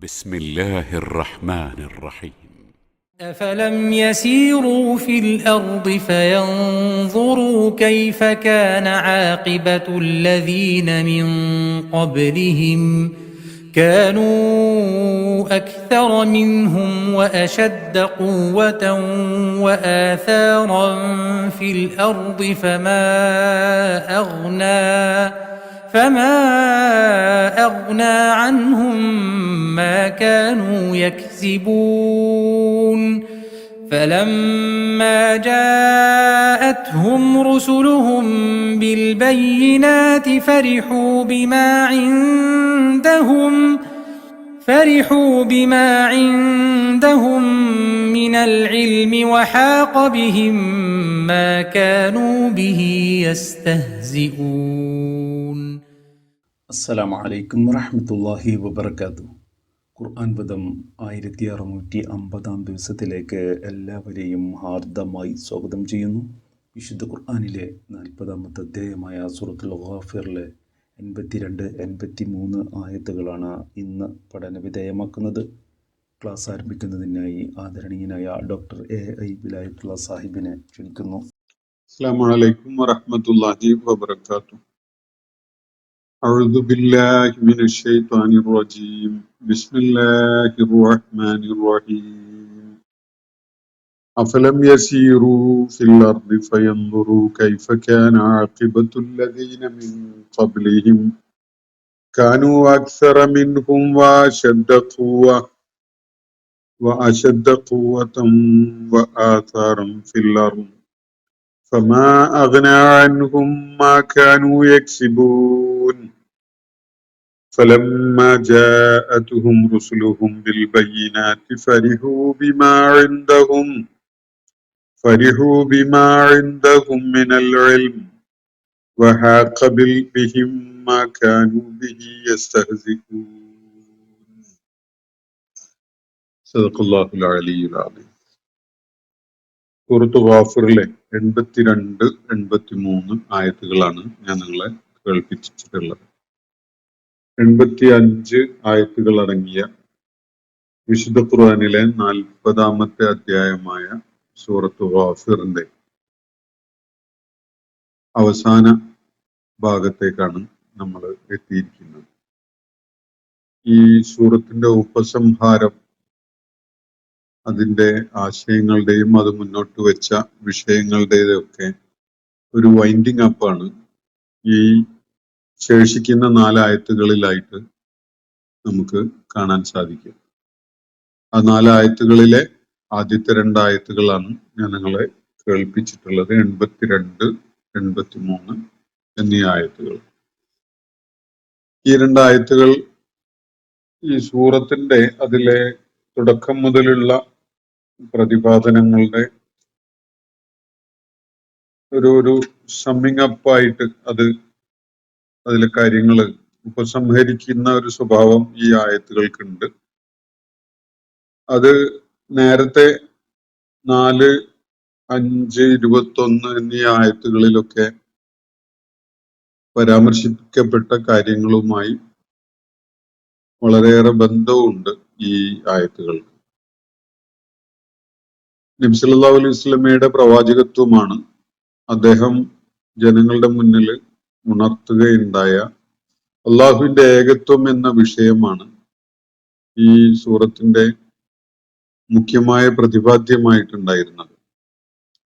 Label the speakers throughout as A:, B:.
A: بسم الله الرحمن الرحيم.
B: أفلم يسيروا في الأرض فينظروا كيف كان عاقبة الذين من قبلهم كانوا أكثر منهم وأشد قوة وآثارا في الأرض فما أغنى عنهم ما كانوا يكسبون فلما جاءتهم رسلهم بالبينات فرحوا بما عندهم من العلم وحاق بهم ما كانوا به يستهزئون.
C: അസ്സലാമു അലൈക്കും വറഹ്മത്തുള്ളാഹി വബറകാതുഹു. ഖുർആൻ പദം 1650 ദിവസത്തിലേക്ക് എല്ലാവരെയും ഹാർദമായി സ്വാഗതം ചെയ്യുന്നു. വിശുദ്ധ ഖുർആനിലെ 40-ാമത്തെ അധ്യായമായ സൂറത്തുൽ ഗാഫിറിലെ 82-83 ആയത്തുകളാണ് ഇന്ന് പഠനവിധേയമാക്കുന്നത്. ക്ലാസ് ആരംഭിക്കുന്നതിനായി ആദരണീയനായ ഡോക്ടർ AI വിലായത്തുള്ള സാഹിബിനെ ക്ഷണിക്കുന്നു.
D: അസ്സലാമു അലൈക്കും വറഹ്മത്തുള്ളാഹി വബറകാതുഹു. أعوذ بالله من الشيطان الرجيم بسم الله الرحمن الرحيم أفلم يسيروا في الأرض فينظروا كيف كان عاقبة الذين من قبلهم كانوا أكثر منهم وأشد قوة وآثارا في الأرض فما أغنى عنهم ما كانوا يكسبون فلما جاءتهم رسلهم بالبينات فرحوا بما عندهم من العلم وحاق بهم ما كانوا به يستهزئون. صدق الله العلي العظيم. സൂറത്ത് ഗാഫിറിലെ 82-83 ആയത്തുകളാണ് ഞാൻ നിങ്ങളെ കേൾപ്പിച്ചിട്ടുള്ളത്. 85 ആയത്തുകൾ അടങ്ങിയ വിശുദ്ധ ഖുർആനിലെ 40-ാമത്തെ അധ്യായമായ സൂറത്ത് ഗാഫിറിന്റെ അവസാന ഭാഗത്തേക്കാണ് നമ്മൾ എത്തിയിരിക്കുന്നത്. ഈ സൂറത്തിന്റെ ഉപസംഹാരം, അതിൻ്റെ ആശയങ്ങളുടെയും അത് മുന്നോട്ട് വെച്ച വിഷയങ്ങളുടേതൊക്കെ ഒരു വൈൻഡിങ് അപ്പാണ് ഈ ശേഷിക്കുന്ന 4 ആയത്തുകളിലായിട്ട് നമുക്ക് കാണാൻ സാധിക്കും. ആ 4 ആയത്തുകളിലെ ആദ്യത്തെ 2 ആയത്തുകളാണ് ഞാൻ നിങ്ങളെ കേൾപ്പിച്ചിട്ടുള്ളത്. 82-83 എന്നീ ആയത്തുകൾ. ഈ 2 ആയത്തുകൾ ഈ സൂറത്തിന്റെ അതിലെ തുടക്കം മുതലുള്ള പ്രതിപാദനങ്ങളുടെ ഒരു സമ്മിങ് അപ്പായിട്ട് അതിലെ കാര്യങ്ങൾ ഉപസംഹരിക്കുന്ന ഒരു സ്വഭാവം ഈ ആയത്തുകൾക്കുണ്ട്. അത് നേരത്തെ 4, 5, 21 എന്നീ ആയത്തുകളിലൊക്കെ പരാമർശിക്കപ്പെട്ട കാര്യങ്ങളുമായി വളരെയേറെ ബന്ധവുമുണ്ട് ഈ ആയത്തുകൾക്ക്. നബി സല്ലല്ലാഹു അലൈഹി വസല്ലമയുടെ പ്രവാചകത്വമാണ് അദ്ദേഹം ജനങ്ങളുടെ മുന്നിൽ ഉണർത്തുകയുണ്ടായ അള്ളാഹുവിന്റെ ഏകത്വം എന്ന വിഷയമാണ് ഈ സൂറത്തിന്റെ മുഖ്യമായ പ്രതിപാദ്യമായിട്ടുണ്ടായിരുന്നത്.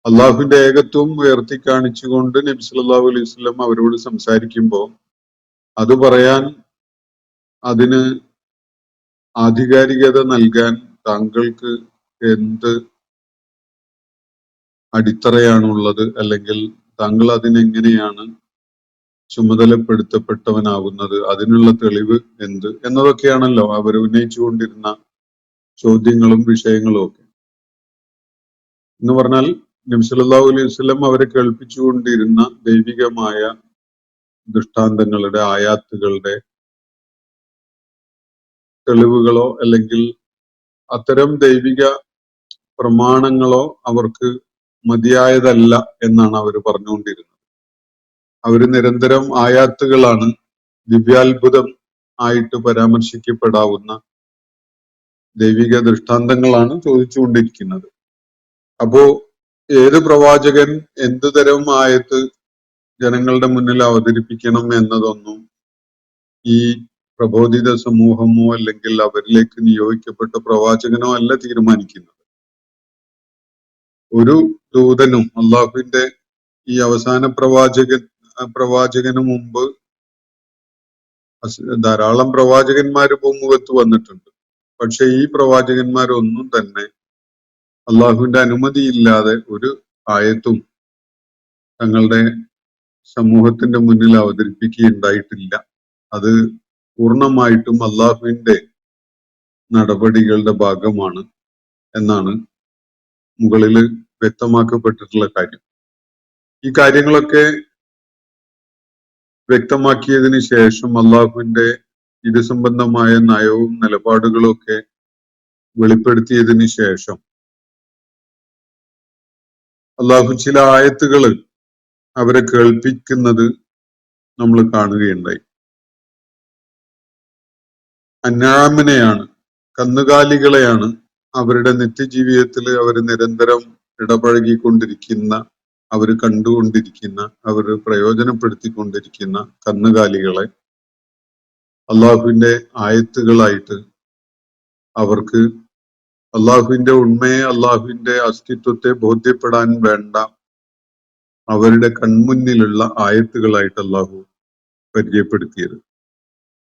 D: അള്ളാഹുവിന്റെ ഏകത്വം ഉയർത്തി കാണിച്ചുകൊണ്ട് നബി സല്ലല്ലാഹു അലൈഹി വസല്ലം അവരോട് സംസാരിക്കുമ്പോൾ അത് പറയാൻ, അതിന് ആധികാരികത നൽകാൻ താങ്കൾക്ക് എന്ത് അടിത്തറയാണുള്ളത്, അല്ലെങ്കിൽ താങ്കൾ അതിനെങ്ങനെയാണ് ചുമതലപ്പെടുത്തപ്പെട്ടവനാകുന്നത്, അതിനുള്ള തെളിവ് എന്ത് എന്നതൊക്കെയാണല്ലോ അവർ ഉന്നയിച്ചുകൊണ്ടിരുന്ന ചോദ്യങ്ങളും വിഷയങ്ങളും ഒക്കെ. എന്ന് പറഞ്ഞാൽ നബി സല്ലല്ലാഹു അലൈഹി വസല്ലം അവരെ കേൾപ്പിച്ചുകൊണ്ടിരുന്ന ദൈവികമായ ദൃഷ്ടാന്തങ്ങളുടെ, ആയാത്തുകളുടെ തെളിവുകളോ അല്ലെങ്കിൽ അത്തരം ദൈവിക പ്രമാണങ്ങളോ അവർക്ക് മതിയായതല്ല എന്നാണ് അവർ പറഞ്ഞുകൊണ്ടിരുന്നത്. അവർ നിരന്തരം ആയാത്തുകളാണ്, ദിവ്യാത്ഭുതം ആയിട്ട് പരാമർശിക്കപ്പെടാവുന്ന ദൈവിക ദൃഷ്ടാന്തങ്ങളാണ് ചോദിച്ചുകൊണ്ടിരിക്കുന്നത്. അപ്പോ ഏത് പ്രവാചകൻ എന്തു തരം ആയത്ത് ജനങ്ങളുടെ മുന്നിൽ അവതരിപ്പിക്കണം എന്നതൊന്നും ഈ പ്രബോധിത സമൂഹമോ അല്ലെങ്കിൽ അവരിലേക്ക് നിയോഗിക്കപ്പെട്ട പ്രവാചകനോ അല്ല തീരുമാനിക്കുന്നത്. ഒരു ദൂതനും അള്ളാഹുവിന്റെ ഈ അവസാന പ്രവാചകന് മുമ്പ് ധാരാളം പ്രവാചകന്മാര് ഭൂമുഖത്ത് വന്നിട്ടുണ്ട്. പക്ഷെ ഈ പ്രവാചകന്മാരൊന്നും തന്നെ അള്ളാഹുവിന്റെ അനുമതിയില്ലാതെ ഒരു ആയത്തും തങ്ങളുടെ സമൂഹത്തിന്റെ മുന്നിൽ അവതരിപ്പിക്കുകയുണ്ടായിട്ടില്ല. അത് പൂർണ്ണമായിട്ടും അള്ളാഹുവിന്റെ നടപടികളുടെ ഭാഗമാണ് എന്നാണ് മുകളിൽ വ്യക്തമാക്കപ്പെട്ടിട്ടുള്ള കാര്യം. ഈ കാര്യങ്ങളൊക്കെ വ്യക്തമാക്കിയതിന് ശേഷം അള്ളാഹുവിന്റെ ഇത് സംബന്ധമായ നയവും നിലപാടുകളും ഒക്കെ വെളിപ്പെടുത്തിയതിന് ശേഷം അള്ളാഹു ചില ആയത്തുകൾ അവരെ കേൾപ്പിക്കുന്നത് നമ്മൾ കാണുകയുണ്ടായി. അന്നാമിനെയാണ്, കന്നുകാലികളെയാണ് അവരുടെ നിത്യജീവിതത്തിൽ അവർ നിരന്തരം ഇടപഴകിക്കൊണ്ടിരിക്കുന്ന, അവർ കണ്ടുകൊണ്ടിരിക്കുന്ന, അവർ പ്രയോജനപ്പെടുത്തിക്കൊണ്ടിരിക്കുന്ന കന്നുകാലികളെ അള്ളാഹുവിന്റെ ആയത്തുകളായിട്ട് അവർക്ക് അള്ളാഹുവിന്റെ ഉണ്മയെ, അള്ളാഹുവിന്റെ അസ്തിത്വത്തെ ബോധ്യപ്പെടാൻ വേണ്ട അവരുടെ കൺമുന്നിലുള്ള ആയത്തുകളായിട്ട് അള്ളാഹു പരിചയപ്പെടുത്തിയത്.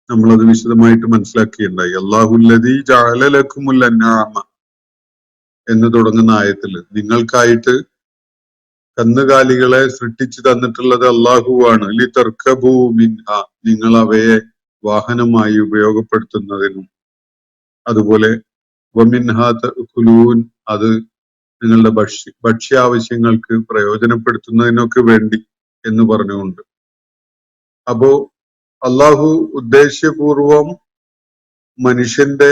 D: നമ്മളത് വിശദമായിട്ട് മനസ്സിലാക്കിയിട്ടുണ്ടായി. അല്ലാഹുല്ലദീ ജഅല ലക്കുമുൽ അൻആമ എന്ന് തുടങ്ങുന്ന ആയത്തില് നിങ്ങൾക്കായിട്ട് കന്നുകാലികളെ സൃഷ്ടിച്ചു തന്നിട്ടുള്ളത് അള്ളാഹുവാണ്. ലിതർകബൂ മിൻഹ, നിങ്ങൾ അവയെ വാഹനമായി ഉപയോഗപ്പെടുത്തുന്നതിനും, അതുപോലെ വമിൻഹാ തഅകുലൂൻ, അത് നിങ്ങളുടെ ഭക്ഷ്യാവശ്യങ്ങൾക്ക് പ്രയോജനപ്പെടുത്തുന്നതിനൊക്കെ വേണ്ടി എന്ന് പറഞ്ഞുകൊണ്ട്. അപ്പോ അള്ളാഹു ഉദ്ദേശ്യപൂർവം മനുഷ്യന്റെ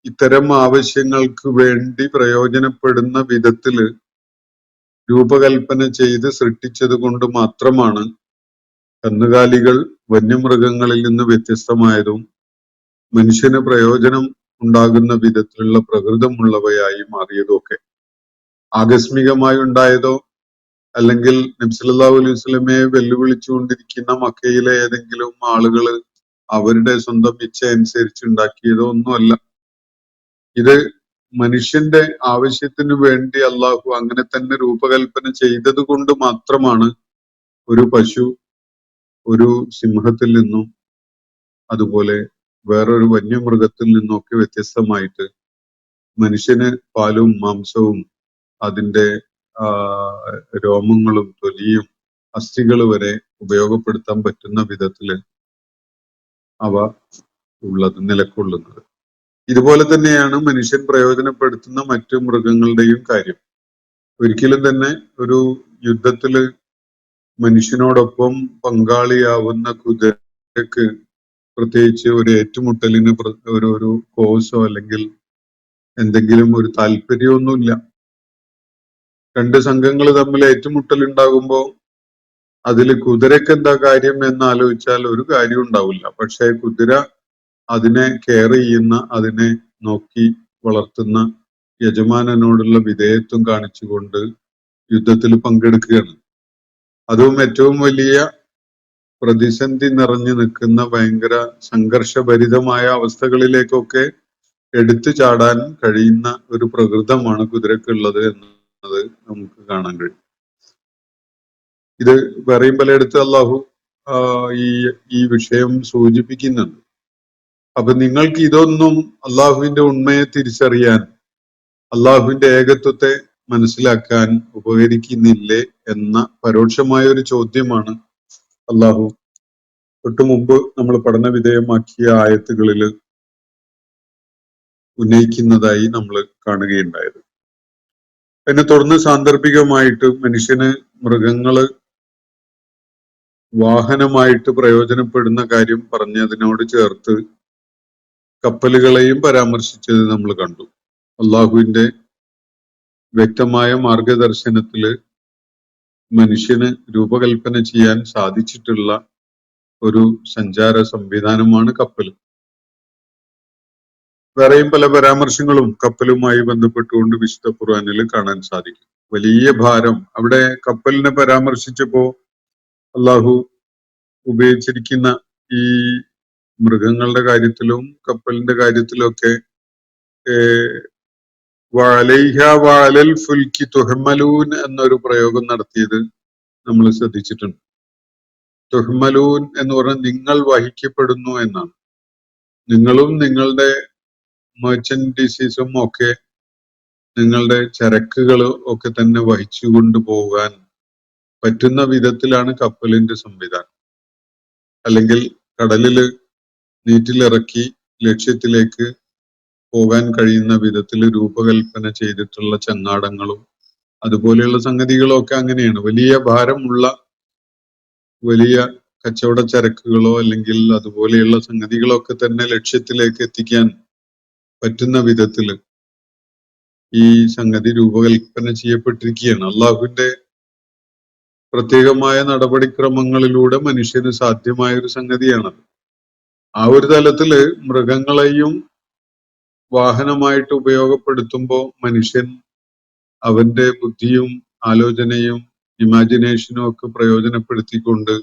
D: ഇത്തരം ആവശ്യങ്ങൾക്ക് വേണ്ടി പ്രയോജനപ്പെടുന്ന വിധത്തില് രൂപകൽപ്പന ചെയ്ത് സൃഷ്ടിച്ചത് കൊണ്ട് മാത്രമാണ് കന്നുകാലികൾ വന്യമൃഗങ്ങളിൽ നിന്ന് വ്യത്യസ്തമായതും മനുഷ്യന് പ്രയോജനം ഉണ്ടാകുന്ന വിധത്തിലുള്ള പ്രകൃതമുള്ളവയായി മാറിയതൊക്കെ. ആകസ്മികമായി ഉണ്ടായതോ അല്ലെങ്കിൽ നബി സല്ലല്ലാഹു അലൈഹി വസല്ലമയെ വെല്ലുവിളിച്ചുകൊണ്ടിരിക്കുന്ന മക്കയിലെ ഏതെങ്കിലും ആളുകള് അവരുടെ സ്വന്തം ഇച്ഛ അനുസരിച്ച് ഉണ്ടാക്കിയതോ ഒന്നുമല്ല. ഇത് മനുഷ്യന്റെ ആവശ്യത്തിന് വേണ്ടി അള്ളാഹു അങ്ങനെ തന്നെ രൂപകൽപ്പന ചെയ്തത് കൊണ്ട് മാത്രമാണ് ഒരു പശു ഒരു സിംഹത്തിൽ നിന്നും അതുപോലെ വേറൊരു വന്യമൃഗത്തിൽ നിന്നൊക്കെ വ്യത്യസ്തമായിട്ട് മനുഷ്യന് പാലും മാംസവും അതിന്റെ രോമങ്ങളും തൊലിയും അസ്ഥികൾ വരെ ഉപയോഗപ്പെടുത്താൻ പറ്റുന്ന വിധത്തില് അവ നിലകൊള്ളുന്നത്. ഇതുപോലെ തന്നെയാണ് മനുഷ്യൻ പ്രയോജനപ്പെടുത്തുന്ന മറ്റു മൃഗങ്ങളുടെയും കാര്യം. ഒരിക്കലും തന്നെ ഒരു യുദ്ധത്തില് മനുഷ്യനോടൊപ്പം പങ്കാളിയാവുന്ന കുതിരക്ക് പ്രത്യേകിച്ച് ഒരു ഏറ്റുമുട്ടലിന് ഒരു കോഴ്സോ അല്ലെങ്കിൽ എന്തെങ്കിലും ഒരു താല്പര്യമൊന്നുമില്ല. രണ്ട് സംഘങ്ങൾ തമ്മിൽ ഏറ്റുമുട്ടൽ ഉണ്ടാകുമ്പോൾ അതിൽ കുതിരക്ക് എന്താ കാര്യം എന്ന് ആലോചിച്ചാൽ ഒരു കാര്യം ഉണ്ടാവില്ല. പക്ഷെ കുതിര അതിനെ കെയർ ചെയ്യുന്ന, അതിനെ നോക്കി വളർത്തുന്ന യജമാനനോടുള്ള വിധേയത്വം കാണിച്ചുകൊണ്ട് യുദ്ധത്തിൽ പങ്കെടുക്കുകയാണ്. അതും ഏറ്റവും വലിയ പ്രതിസന്ധി നിറഞ്ഞു നിൽക്കുന്ന ഭയങ്കര സംഘർഷഭരിതമായ അവസ്ഥകളിലേക്കൊക്കെ എടുത്തു ചാടാൻ കഴിയുന്ന ഒരു പ്രകൃതമാണ് കുതിരക്കുള്ളത് എന്നത് നമുക്ക് കാണാൻ കഴിയും. ഇത് വേറെയും പലയിടത്ത് അള്ളാഹു ഈ വിഷയം സൂചിപ്പിക്കുന്നുണ്ട്. അപ്പൊ നിങ്ങൾക്ക് ഇതൊന്നും അള്ളാഹുവിന്റെ ഉണ്മയെ തിരിച്ചറിയാൻ, അള്ളാഹുവിന്റെ ഏകത്വത്തെ മനസ്സിലാക്കാൻ ഉപകരിക്കുന്നില്ലേ എന്ന പരോക്ഷമായ ഒരു ചോദ്യമാണ് അള്ളാഹു തൊട്ടു മുമ്പ് നമ്മൾ പഠന വിധേയമാക്കിയ ആയത്തുകളിൽ ഉന്നയിക്കുന്നതായി നമ്മൾ കാണുകയുണ്ടായത്. അതിനെ തുടർന്ന് സാന്ദർഭികമായിട്ട് മനുഷ്യന് മൃഗങ്ങള് വാഹനമായിട്ട് പ്രയോജനപ്പെടുന്ന കാര്യം പറഞ്ഞതിനോട് ചേർത്ത് കപ്പലുകളെയും പരാമർശിച്ചത് നമ്മൾ കണ്ടു. അള്ളാഹുവിന്റെ വ്യക്തമായ മാർഗദർശനത്തില് മനുഷ്യന് രൂപകൽപ്പന ചെയ്യാൻ സാധിച്ചിട്ടുള്ള ഒരു സഞ്ചാര സംവിധാനമാണ് കപ്പൽ. വേറെയും പല പരാമർശങ്ങളും കപ്പലുമായി ബന്ധപ്പെട്ടുകൊണ്ട് വിശുദ്ധ ഖുർആനിൽ കാണാൻ സാധിക്കും. വലിയ ഭാരം അവിടെ കപ്പലിനെ പരാമർശിച്ചപ്പോ അള്ളാഹു ഉപയോഗിച്ചിരിക്കുന്ന ഈ മൃഗങ്ങളുടെ കാര്യത്തിലും കപ്പലിന്റെ കാര്യത്തിലും ഒക്കെ വഅലൈഹ വഅലൽ ഫുൽക്കി തുഹ്മലൂൻ എന്നൊരു പ്രയോഗം നടത്തിയത് നമ്മൾ ശ്രദ്ധിച്ചിട്ടുണ്ട്. തുഹ്മലൂൻ എന്ന് പറഞ്ഞാൽ നിങ്ങൾ വഹിക്കപ്പെടുന്നു എന്നാണ്. നിങ്ങളും നിങ്ങളുടെ മെർച്ചൻഡീസും ഒക്കെ നിങ്ങളുടെ ചരക്കുകൾ ഒക്കെ തന്നെ വഹിച്ചു കൊണ്ടുപോകാൻ പറ്റുന്ന വിധത്തിലാണ് കപ്പലിന്റെ സംവിധാനം. അല്ലെങ്കിൽ കടലില് നീറ്റിലിറക്കി ലക്ഷ്യത്തിലേക്ക് പോകാൻ കഴിയുന്ന വിധത്തിൽ രൂപകൽപ്പന ചെയ്തിട്ടുള്ള ചങ്ങാടങ്ങളും അതുപോലെയുള്ള സംഗതികളും ഒക്കെ അങ്ങനെയാണ്. വലിയ ഭാരമുള്ള വലിയ കച്ചവട ചരക്കുകളോ അല്ലെങ്കിൽ അതുപോലെയുള്ള സംഗതികളൊക്കെ തന്നെ ലക്ഷ്യത്തിലേക്ക് എത്തിക്കാൻ പറ്റുന്ന വിധത്തിൽ ഈ സംഗതി രൂപകൽപ്പന ചെയ്യപ്പെട്ടിരിക്കുകയാണ്. അള്ളാഹുവിന്റെ പ്രത്യേകമായ നടപടിക്രമങ്ങളിലൂടെ മനുഷ്യന് സാധ്യമായ ഒരു സംഗതിയാണത്. ആ ഒരു തലത്തില് മൃഗങ്ങളെയും വാഹനമായിട്ട് ഉപയോഗപ്പെടുത്തുമ്പോൾ മനുഷ്യൻ അവന്റെ ബുദ്ധിയും ആലോചനയും ഇമാജിനേഷനും ഒക്കെ പ്രയോജനപ്പെടുത്തിക്കൊണ്ട്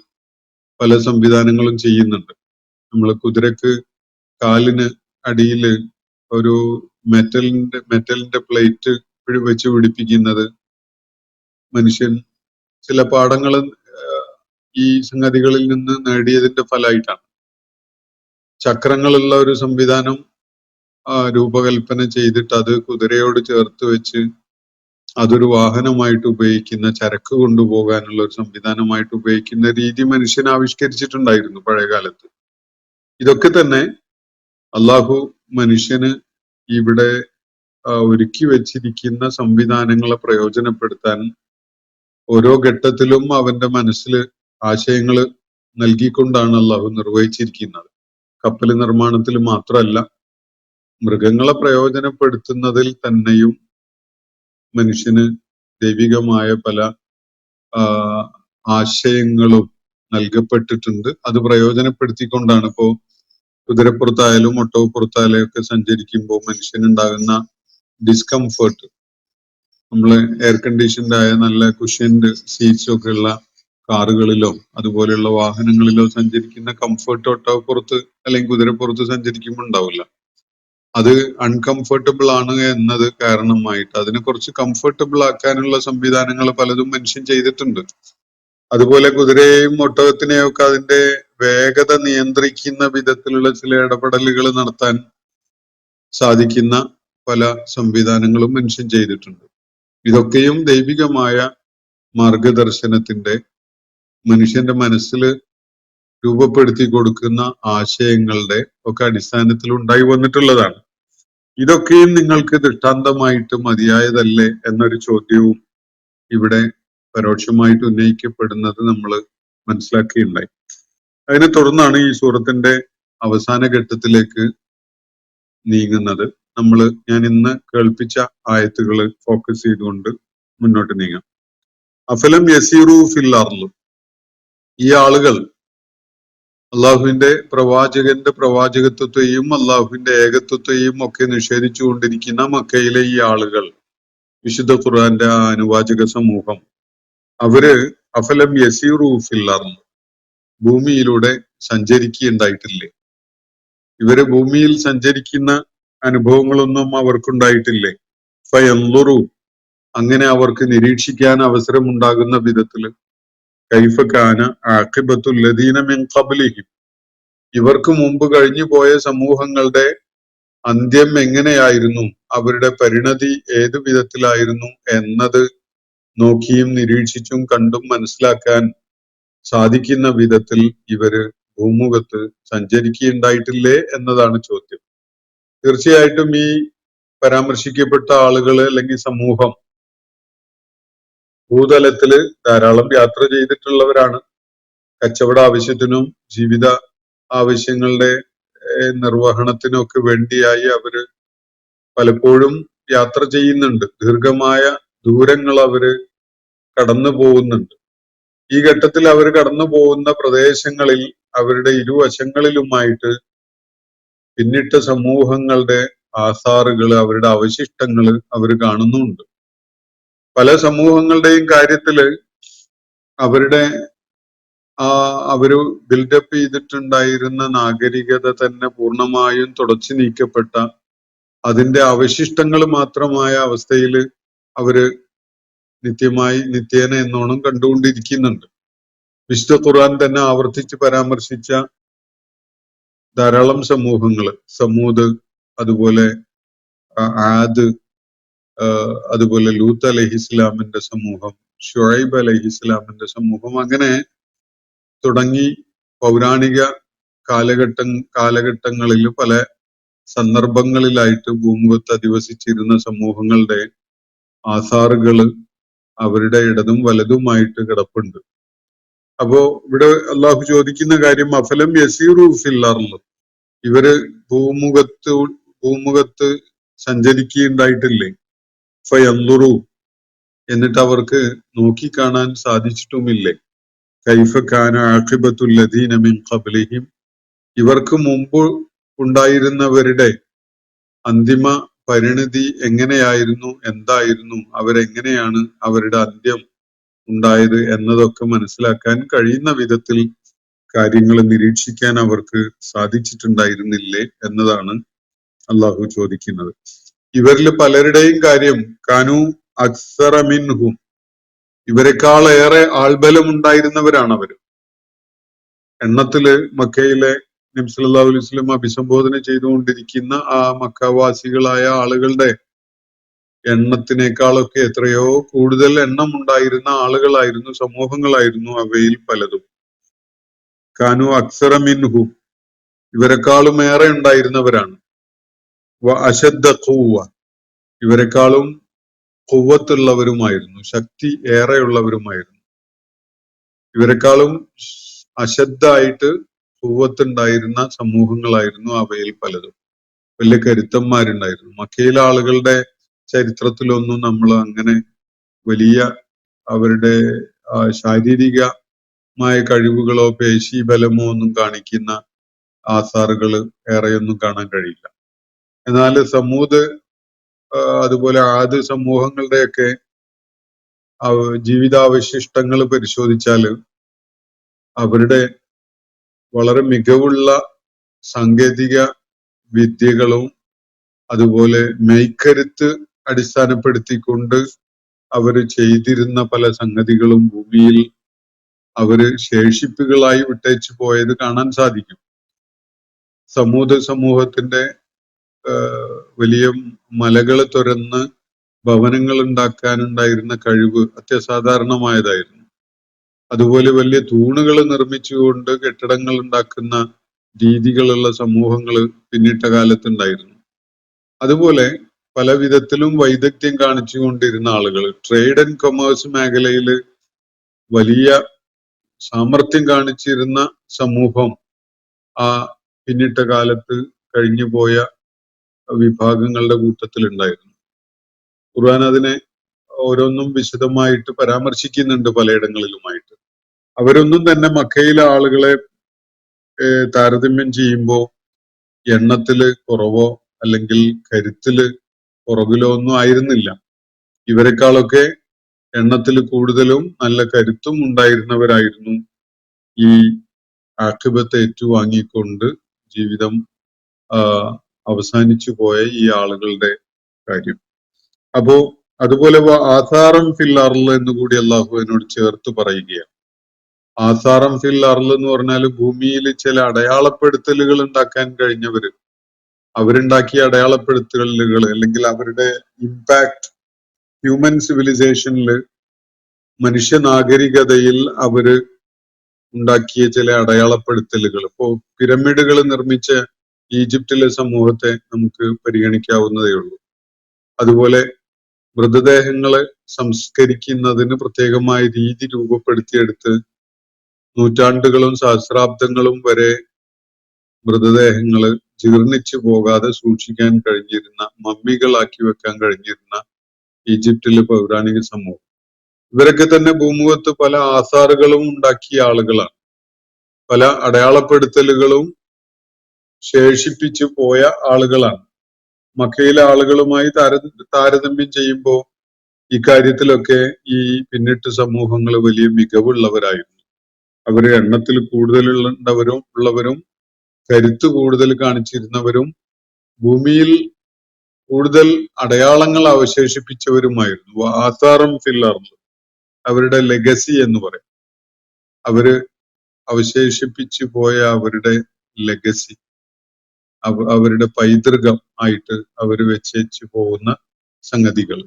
D: പല സംവിധാനങ്ങളും ചെയ്യുന്നുണ്ട്. നമ്മൾ കുതിരക്ക് കാലിന് അടിയിൽ ഒരു മെറ്റലിന്റെ പ്ലേറ്റ് വെച്ച് പിടിപ്പിക്കുന്നത് മനുഷ്യൻ ചില പാഠങ്ങൾ ഈ സംഗതികളിൽ നിന്ന് നേടിയതിന്റെ ഫലമായിട്ടാണ്. ചക്രങ്ങളുള്ള ഒരു സംവിധാനം രൂപകൽപ്പന ചെയ്തിട്ട് അത് കുതിരയോട് ചേർത്ത് വെച്ച് അതൊരു വാഹനമായിട്ട് ഉപയോഗിക്കുന്ന, ചരക്ക് കൊണ്ടുപോകാനുള്ള ഒരു സംവിധാനമായിട്ട് ഉപയോഗിക്കുന്ന രീതി മനുഷ്യൻ ആവിഷ്കരിച്ചിട്ടുണ്ടായിരുന്നു പഴയ കാലത്ത്. ഇതൊക്കെ തന്നെ അള്ളാഹു മനുഷ്യന് ഇവിടെ ഒരുക്കി വെച്ചിരിക്കുന്ന സംവിധാനങ്ങളെ പ്രയോജനപ്പെടുത്താൻ ഓരോ ഘട്ടത്തിലും അവന്റെ മനസ്സിൽ ആശയങ്ങൾ നൽകിക്കൊണ്ടാണ് അള്ളാഹു നിർവഹിച്ചിരിക്കുന്നത്. കപ്പൽ നിർമ്മാണത്തിൽ മാത്രമല്ല, മൃഗങ്ങളെ പ്രയോജനപ്പെടുത്തുന്നതിൽ തന്നെയും മനുഷ്യന് ദൈവികമായ പല ആശയങ്ങളും നൽകപ്പെട്ടിട്ടുണ്ട്. അത് പ്രയോജനപ്പെടുത്തിക്കൊണ്ടാണ് ഇപ്പോ കുതിരപ്പുറത്തായാലും ഒട്ടകപ്പുറത്തായാലും ഒക്കെ സഞ്ചരിക്കുമ്പോൾ മനുഷ്യനുണ്ടാകുന്ന ഡിസ്കംഫേർട്ട്, നമ്മള് എയർ കണ്ടീഷൻഡ് ആയ നല്ല കുഷ്യൻഡ് സീറ്റ്സ് ഒക്കെ ഉള്ള കാറുകളിലോ അതുപോലെയുള്ള വാഹനങ്ങളിലോ സഞ്ചരിക്കുന്ന കംഫർട്ട് ഒട്ടകപ്പുറത്ത് അല്ലെങ്കിൽ കുതിരപ്പുറത്ത് സഞ്ചരിക്കുമ്പോൾ ഉണ്ടാവില്ല. അത് അൺകംഫർട്ടബിൾ ആണ് എന്നത് കാരണമായിട്ട് അതിനെ കുറച്ച് കംഫർട്ടബിൾ ആക്കാനുള്ള സംവിധാനങ്ങൾ പലതും മനുഷ്യൻ ചെയ്തിട്ടുണ്ട്. അതുപോലെ കുതിരയെയും ഒട്ടകത്തിനെയും ഒക്കെ അതിന്റെ വേഗത നിയന്ത്രിക്കുന്ന വിധത്തിലുള്ള ചില ഇടപെടലുകൾ നടത്താൻ സാധിക്കുന്ന പല സംവിധാനങ്ങളും മനുഷ്യൻ ചെയ്തിട്ടുണ്ട്. ഇതൊക്കെയും ദൈവികമായ മാർഗദർശനത്തിന്റെ മനുഷ്യന്റെ മനസ്സിൽ രൂപപ്പെടുത്തി കൊടുക്കുന്ന ആശയങ്ങളുടെ ഒക്കെ അടിസ്ഥാനത്തിൽ ഉണ്ടായി വന്നിട്ടുള്ളതാണ്. ഇതൊക്കെയും നിങ്ങൾക്ക് ദൃഷ്ടാന്തമായിട്ട് മതിയായതല്ലേ എന്നൊരു ചോദ്യവും ഇവിടെ പരോക്ഷമായിട്ട് ഉന്നയിക്കപ്പെടുന്നത് നമ്മൾ മനസ്സിലാക്കിയുണ്ടായി. അതിനെ തുടർന്നാണ് ഈ സൂറത്തിന്റെ അവസാന ഘട്ടത്തിലേക്ക് നീങ്ങുന്നത്. ഞാൻ ഇന്ന് കേൾപ്പിച്ച ആയത്തുകൾ ഫോക്കസ് ചെയ്തുകൊണ്ട് മുന്നോട്ട് നീങ്ങാം. അഫലം യസീറു ഫിൽ അർള്, ഈ ആളുകൾ അള്ളാഹുവിന്റെ പ്രവാചകന്റെ പ്രവാചകത്വത്തെയും അള്ളാഹുവിന്റെ ഏകത്വത്തെയും ഒക്കെ നിഷേധിച്ചു കൊണ്ടിരിക്കുന്ന മക്കയിലെ ഈ ആളുകൾ, വിശുദ്ധ ഖുർആന്റെ ആ അനുവാചക സമൂഹം, അവര് അഫലം യസീറു ഫിൽ അർള്, ഭൂമിയിലൂടെ സഞ്ചരിക്കുകയുണ്ടായിട്ടില്ലേ? ഇവര് ഭൂമിയിൽ സഞ്ചരിക്കുന്ന അനുഭവങ്ങളൊന്നും അവർക്കുണ്ടായിട്ടില്ലേ? ഫയൻളുറു, അങ്ങനെ അവർക്ക് നിരീക്ഷിക്കാൻ അവസരമുണ്ടാകുന്ന വിധത്തില് കൈഫ കാന ആഖിബത്തുൽ ലദീന മിൻ ഖബ്ലിഹിം, ഇവർക്ക് മുമ്പ് കഴിഞ്ഞു പോയ സമൂഹങ്ങളുടെ അന്ത്യം എങ്ങനെയായിരുന്നു, അവരുടെ പരിണതി ഏതു വിധത്തിലായിരുന്നു എന്നത് നോക്കിയും നിരീക്ഷിച്ചും കണ്ടും മനസ്സിലാക്കാൻ സാധിക്കുന്ന വിധത്തിൽ ഇവര് ഭൂമുഖത്ത് സഞ്ചരിക്കുകയുണ്ടായിട്ടില്ലേ എന്നതാണ് ചോദ്യം. തീർച്ചയായിട്ടും ഈ പരാമർശിക്കപ്പെട്ട ആളുകള് അല്ലെങ്കിൽ സമൂഹം ഭൂതലത്തില് ധാരാളം യാത്ര ചെയ്തിട്ടുള്ളവരാണ്. കച്ചവട ആവശ്യത്തിനും ജീവിത ആവശ്യങ്ങളുടെ നിർവഹണത്തിനും ഒക്കെ വേണ്ടിയായി അവര് പലപ്പോഴും യാത്ര ചെയ്യുന്നുണ്ട്. ദീർഘമായ ദൂരങ്ങൾ അവര് കടന്നു പോകുന്നുണ്ട്. ഈ ഘട്ടത്തിൽ അവർ കടന്നു പോകുന്ന പ്രദേശങ്ങളിൽ അവരുടെ ഇരുവശങ്ങളിലുമായിട്ട് പിന്നിട്ട സമൂഹങ്ങളുടെ ആസാറുകൾ, അവരുടെ അവശിഷ്ടങ്ങൾ അവർ കാണുന്നുണ്ട്. പല സമൂഹങ്ങളുടെയും കാര്യത്തില് അവരുടെ അവര് ബിൽഡപ്പ് ചെയ്തിട്ടുണ്ടായിരുന്ന നാഗരികത തന്നെ പൂർണ്ണമായും തുടച്ചു നീക്കപ്പെട്ട അതിന്റെ അവശിഷ്ടങ്ങൾ മാത്രമായ അവസ്ഥയിൽ അവര് നിത്യേന എന്നോണം കണ്ടുകൊണ്ടിരിക്കുന്നുണ്ട്. വിശുദ്ധ ഖുർആൻ തന്നെ ആവർത്തിച്ച് പരാമർശിച്ച ധാരാളം സമൂഹങ്ങള്, സമൂദ്, അതുപോലെ ആദ്, അതുപോലെ ലൂത്ത് അലൈഹിസ്ലാമിന്റെ സമൂഹം, ഷുഐബ് അലൈഹിസ്ലാമിന്റെ സമൂഹം, അങ്ങനെ തുടങ്ങി പൗരാണിക കാലഘട്ടങ്ങളിൽ പല സന്ദർഭങ്ങളിലായിട്ട് ഭൂമുഖത്ത് അധിവസിച്ചിരുന്ന സമൂഹങ്ങളുടെ ആസാറുകള് അവരുടെ ഇടതും വലതുമായിട്ട് കിടപ്പുണ്ട്. അപ്പോ ഇവിടെ അള്ളാഹു ചോദിക്കുന്ന കാര്യം, അഫലം യസീറു ഫിൽ അർള്, ഇവര് ഭൂമുഖത്ത് സഞ്ചരിക്കുകയുണ്ടായിട്ടില്ലേ? ഫയൻദുറു, എന്നിട്ട് അവർക്ക് നോക്കിക്കാണാൻ സാധിച്ചിട്ടുമില്ലേ? കൈഫ കാന ആഖിബത്തുൽ ലദീന മിൻ ഖബ്ലിഹിം, ഇവർക്ക് മുമ്പ് ഉണ്ടായിരുന്നവരുടെ അന്തിമ പരിണിതി എങ്ങനെയായിരുന്നു, എന്തായിരുന്നു, അവരെങ്ങനെയാണ് അവരുടെ അന്ത്യം ഉണ്ടായത് എന്നതൊക്കെ മനസ്സിലാക്കാൻ കഴിയുന്ന വിധത്തിൽ കാര്യങ്ങൾ നിരീക്ഷിക്കാൻ അവർക്ക് സാധിച്ചിട്ടുണ്ടായിരുന്നില്ലേ എന്നതാണ് അള്ളാഹു ചോദിക്കുന്നത്. ഇവരിൽ പലരുടെയും കാര്യം കാനു അക്സറ മിൻഹും, ഇവരെക്കാളേറെ ആൾബലം ഉണ്ടായിരുന്നവരാണ് അവര്. എണ്ണത്തില് മക്കയിലെ നബി സല്ലല്ലാഹു അലൈഹി വസല്ലം അഭിസംബോധന ചെയ്തുകൊണ്ടിരിക്കുന്ന ആ മക്കവാസികളായ ആളുകളുടെ എണ്ണത്തിനേക്കാളൊക്കെ എത്രയോ കൂടുതൽ എണ്ണം ഉണ്ടായിരുന്ന ആളുകളായിരുന്നു, സമൂഹങ്ങളായിരുന്നു അവയിൽ പലതും. കാനു അക്സറ മിൻഹും, ഇവരെക്കാളും ഏറെ ഉണ്ടായിരുന്നവരാണ്. വ അശദ്ദ ഖുവ്വ, ഇവരെക്കാളും ഖുവ്വത്തുള്ളവരുമായിരുന്നു, ശക്തി ഏറെയുള്ളവരുമായിരുന്നു. ഇവരെക്കാളും അശദ്ധായിട്ട് ഖുവ്വത്തുണ്ടായിരുന്ന സമൂഹങ്ങളായിരുന്നു അവയിൽ പലതും. വലിയ കരുത്തന്മാരുണ്ടായിരുന്നു. മക്കയിലെ ആളുകളുടെ ചരിത്രത്തിലൊന്നും നമ്മൾ അങ്ങനെ വലിയ അവരുടെ ശാരീരികമായ കഴിവുകളോ പേശി ബലമോ ഒന്നും കാണിക്കുന്ന ആസാറുകൾ ഏറെയൊന്നും കാണാൻ കഴിയില്ല. എന്നാൽ സമൂദ്, അതുപോലെ ആദ് സമൂഹങ്ങളുടെയൊക്കെ ജീവിതാവശിഷ്ടങ്ങൾ പരിശോധിച്ചാൽ അവരുടെ വളരെ മികവുള്ള സാങ്കേതിക വിദ്യകളും അതുപോലെ മെയ്ക്കരുത്ത് അടിസ്ഥാനപ്പെടുത്തിക്കൊണ്ട് അവര് ചെയ്തിരുന്ന പല സംഗതികളും ഭൂമിയിൽ അവര് ശേഷിപ്പുകളായി വിട്ടേച്ചു പോയത് കാണാൻ സാധിക്കും. സമൂഹത്തിന്റെ വലിയ മലകൾ തുരന്ന് ഭവനങ്ങൾ ഉണ്ടാക്കാനുണ്ടായിരുന്ന കഴിവ് അത്യസാധാരണമായതായിരുന്നു. അതുപോലെ വലിയ തൂണുകൾ നിർമ്മിച്ചുകൊണ്ട് കെട്ടിടങ്ങൾ ഉണ്ടാക്കുന്ന രീതികളുള്ള സമൂഹങ്ങൾ പിന്നിട്ട കാലത്തുണ്ടായിരുന്നു. അതുപോലെ പല വിധത്തിലും വൈദഗ്ധ്യം കാണിച്ചുകൊണ്ടിരുന്ന ആളുകൾ, ട്രേഡ് ആൻഡ് കൊമേഴ്സ് മേഖലയിൽ വലിയ സാമർഥ്യം കാണിച്ചിരുന്ന സമൂഹം ആ പിന്നിട്ട കാലത്ത് കഴിഞ്ഞുപോയ വിഭാഗങ്ങളുടെ കൂട്ടത്തിൽ ഉണ്ടായിരുന്നു. ഖുർആൻ അതിനെ ഓരോന്നും വിശദമായിട്ട് പരാമർശിക്കുന്നുണ്ട് പലയിടങ്ങളിലുമായിട്ട്. അവരൊന്നും തന്നെ മക്കയിലെ ആളുകളെ താരതമ്യം ചെയ്യുമ്പോൾ എണ്ണത്തില് കുറവോ അല്ലെങ്കിൽ കരുത്തില് പുറകിലോ ഒന്നും ആയിരുന്നില്ല. ഇവരെക്കാളൊക്കെ എണ്ണത്തിൽ കൂടുതലും നല്ല കരുത്തും ഉണ്ടായിരുന്നവരായിരുന്നു ഈ ആഖിബത്ത് ഏറ്റുവാങ്ങിക്കൊണ്ട് ജീവിതം അവസാനിച്ചു പോയ ഈ ആളുകളുടെ കാര്യം. അപ്പോ അതുപോലെ ആസാറം ഫിൽ അർള് എന്ന് കൂടി അള്ളാഹു എന്നോട് ചേർത്ത് പറയുകയാണ്. ആസാറം ഫിൽ അർള് എന്ന് പറഞ്ഞാൽ ഭൂമിയിൽ ചില അടയാളപ്പെടുത്തലുകൾ ഉണ്ടാക്കാൻ കഴിഞ്ഞവര്, അവരുണ്ടാക്കിയ അടയാളപ്പെടുത്തലുകൾ അല്ലെങ്കിൽ അവരുടെ ഇമ്പാക്ട് ഹ്യൂമൻ സിവിലൈസേഷനിൽ, മനുഷ്യ നാഗരികതയിൽ അവര് ഉണ്ടാക്കിയ ചില അടയാളപ്പെടുത്തലുകൾ. ഇപ്പോ പിരമിഡുകൾ നിർമ്മിച്ച ഈജിപ്തിലെ സമൂഹത്തെ നമുക്ക് പരിഗണിക്കാവുന്നതേ ഉള്ളൂ. അതുപോലെ മൃതദേഹങ്ങളെ സംസ്കരിക്കുന്നതിന് പ്രത്യേകമായ രീതി രൂപപ്പെടുത്തിയെടുത്ത് നൂറ്റാണ്ടുകളും സഹസ്രാബ്ദങ്ങളും വരെ മൃതദേഹങ്ങള് ജീർണിച്ചു പോകാതെ സൂക്ഷിക്കാൻ കഴിഞ്ഞിരുന്ന, മമ്മികളാക്കി വെക്കാൻ കഴിഞ്ഞിരുന്ന ഈജിപ്തിലെ പൗരാണിക സമൂഹം. ഇവരൊക്കെ തന്നെ ഭൂമുഖത്ത് പല ആസാറുകളും ഉണ്ടാക്കിയ ആളുകളാണ്. പല അടയാളപ്പെടുത്തലുകളും ശേഷിപ്പിച്ചു പോയ ആളുകളാണ്. മക്കയിലെ ആളുകളുമായി താരതമ്യം ചെയ്യുമ്പോൾ ഇക്കാര്യത്തിലൊക്കെ ഈ പിന്നിട്ട് സമൂഹങ്ങൾ വലിയ മികവുള്ളവരായിരുന്നു. അവര് എണ്ണത്തിൽ ഉള്ളവരും കരുത്ത് കൂടുതൽ കാണിച്ചിരുന്നവരും ഭൂമിയിൽ കൂടുതൽ അടയാളങ്ങൾ അവശേഷിപ്പിച്ചവരുമായിരുന്നു. ആസാറും ഫില്ലർന്ന് അവരുടെ ലെഗസി എന്ന് പറയും. അവര് അവശേഷിപ്പിച്ചു പോയ അവരുടെ ലെഗസി, അവരുടെ പൈതൃകം ആയിട്ട് അവര് വെച്ചു പോകുന്ന സംഗതികൾ,